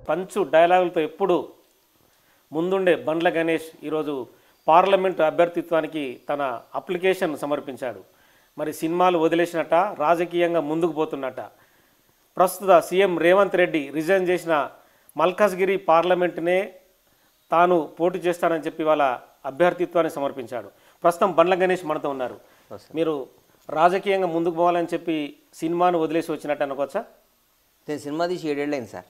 పంచు డైలాగులతో ఎప్పుడు ముందుండే బండ్ల గణేష్ ఈరోజు పార్లమెంటు అభ్యర్థిత్వానికి తన అప్లికేషన్ సమర్పించాడు. మరి సినిమాలు వదిలేసినట్ట, రాజకీయంగా ముందుకు పోతున్నట్ట. ప్రస్తుత సీఎం రేవంత్ రెడ్డి రిజైన్ చేసిన మల్కాజ్గిరి పార్లమెంటునే తాను పోటీ చేస్తానని చెప్పి వాళ్ళ అభ్యర్థిత్వాన్ని సమర్పించాడు. ప్రస్తుతం బండ్ల గణేష్ మనతో ఉన్నారు. మీరు రాజకీయంగా ముందుకు పోవాలని చెప్పి సినిమాను వదిలేసి వచ్చినట్టు అనుకోవచ్చా? నేను సినిమా తీసి 7 ఏళ్ళు అయింది సార్.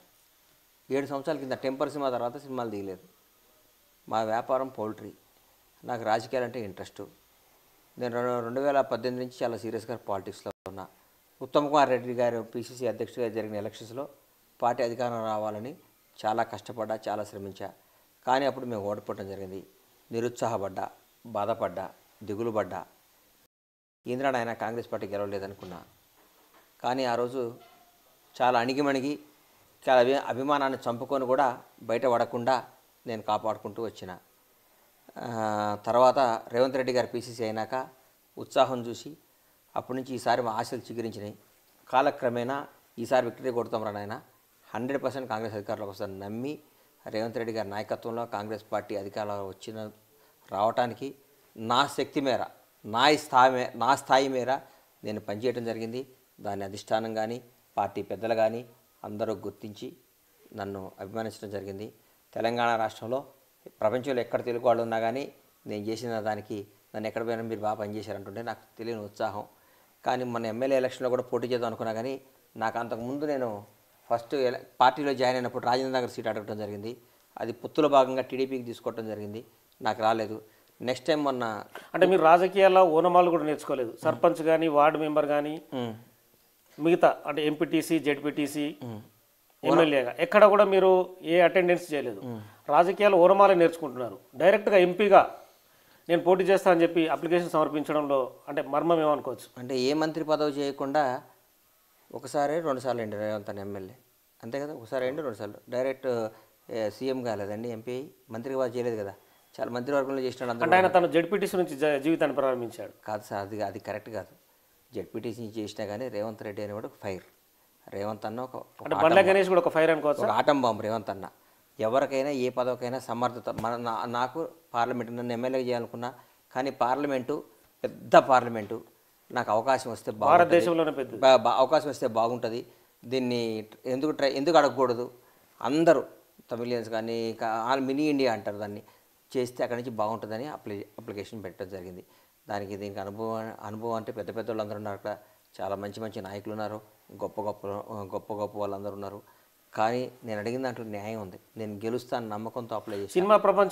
7 సంవత్సరాల కింద టెంపర్ సినిమా తర్వాత సినిమాలు తీయలేదు. మా వ్యాపారం పౌల్ట్రీ. నాకు రాజకీయాలంటే ఇంట్రెస్ట్. నేను 2018 నుంచి చాలా సీరియస్గా పాలిటిక్స్లో ఉన్నా. ఉత్తమ్ కుమార్ రెడ్డి గారు పిసిసి అధ్యక్షుడిగా జరిగిన ఎలక్షన్స్లో పార్టీ అధికారం రావాలని చాలా కష్టపడ్డా, చాలా శ్రమించా. కానీ అప్పుడు మేము ఓడిపోవడం జరిగింది. నిరుత్సాహపడ్డా, బాధపడ్డా, దిగులు పడ్డా. ఈంద్రాడు ఆయన కాంగ్రెస్ పార్టీ గెలవలేదనుకున్నా. కానీ ఆ రోజు చాలా అణిగిమణిగి, చాలా అభిమానాన్ని చంపుకొని కూడా బయట పడకుండా నేను కాపాడుకుంటూ వచ్చిన. తర్వాత రేవంత్ రెడ్డి గారు పిసిసి అయినాక ఉత్సాహం చూసి అప్పటి నుంచి ఈసారి మా ఆశలు చిగురించినాయి. కాలక్రమేణా ఈసారి విక్టరీ కొడతాం రా నాయన, 100% కాంగ్రెస్ అధికారంలోకి వస్తుందని నమ్మి రేవంత్ రెడ్డి గారి నాయకత్వంలో కాంగ్రెస్ పార్టీ అధికారంలో రావటానికి నా శక్తి మేర, నా స్థాయి మేర నేను పనిచేయడం జరిగింది. దాని అధిష్టానం కానీ, పార్టీ పెద్దలు కానీ అందరూ గుర్తించి నన్ను అభిమానించడం జరిగింది. తెలంగాణ రాష్ట్రంలో ప్రపంచంలో ఎక్కడ తెలుగు వాళ్ళు ఉన్నా కానీ నేను చేసిన దానికి నన్ను ఎక్కడ పోయినా మీరు బాగా పనిచేశారంటుంటే నాకు తెలియని ఉత్సాహం. కానీ మన ఎమ్మెల్యే ఎలక్షన్లో కూడా పోటీ చేద్దాం అనుకున్నా కానీ నాకు అంతకుముందు నేను ఫస్ట్ పార్టీలో జాయిన్ అయినప్పుడు రాజేంద్ర నగర్ సీట్ అడగడం జరిగింది. అది పొత్తులో భాగంగా టీడీపీకి తీసుకోవడం జరిగింది. నాకు రాలేదు. నెక్స్ట్ టైం మొన్న అంటే మీరు రాజకీయాల్లో ఓనమాలు కూడా నేర్చుకోలేదు. సర్పంచ్ కానీ, వార్డు మెంబర్ కానీ, మిగతా అంటే ఎంపీటీసీ, జెడ్పీటీసీ, ఎమ్మెల్యేగా ఎక్కడ కూడా మీరు ఏ అటెండెన్స్ చేయలేదు. రాజకీయాలు ఓనమాలే నేర్చుకుంటున్నారు. డైరెక్ట్గా ఎంపీగా నేను పోటీ చేస్తానని చెప్పి అప్లికేషన్ సమర్పించడంలో అంటే మర్మం ఏమనుకోవచ్చు? అంటే ఏ మంత్రి పదవి చేయకుండా ఒకసారి 2 సార్లు అండి రేవంత్ అన్న ఎమ్మెల్యే, అంతే కదా. ఒకసారి అండి 2 సార్లు డైరెక్ట్ సీఎం కాలేదండి, ఎంపీ మంత్రిగా చేయలేదు కదా. చాలా మంత్రివర్గంలో చేసినాడు. అంటే ఆయన తను జెడ్పీటీసీ నుంచి జీవితాన్ని ప్రారంభించాడు. కాదు సార్, అది కరెక్ట్ కాదు. జెడ్పీటీసీ చేసినా కానీ రేవంత్ రెడ్డి అనేవాడు ఫైర్. రేవంత్ అన్న ఒక బండ్ల గణేష్ కూడా ఒక ఫైర్ అనుకోవచ్చు, ఒక ఆటం బాంబు. రేవంత్ అన్న ఎవరికైనా ఏ పదవికైనా సమర్థత. నాకు పార్లమెంటు నన్ను ఎమ్మెల్యే చేయాలనుకున్నా, కానీ పార్లమెంటు పెద్ద పార్లమెంటు, నాకు అవకాశం వస్తే భారతదేశంలోనే పెద్ద అవకాశం వస్తే బాగుంటుంది. దీన్ని ఎందుకు అడగకూడదు? అందరూ తమిళియన్స్ కానీ మినీ ఇండియా అంటారు దాన్ని, చేస్తే అక్కడి నుంచి బాగుంటుందని అప్లికేషన్ పెట్టడం జరిగింది. దీనికి అనుభవం అంటే పెద్ద పెద్ద వాళ్ళందరూ ఉన్నారు అక్కడ. చాలా మంచి మంచి నాయకులు ఉన్నారు, గొప్ప వాళ్ళందరూ ఉన్నారు. కానీ నేను అడిగిన దాంట్లో న్యాయం ఉంది. నేను గెలుస్తాను నమ్మకంతో అప్లై చేసి సినిమా ప్రపంచం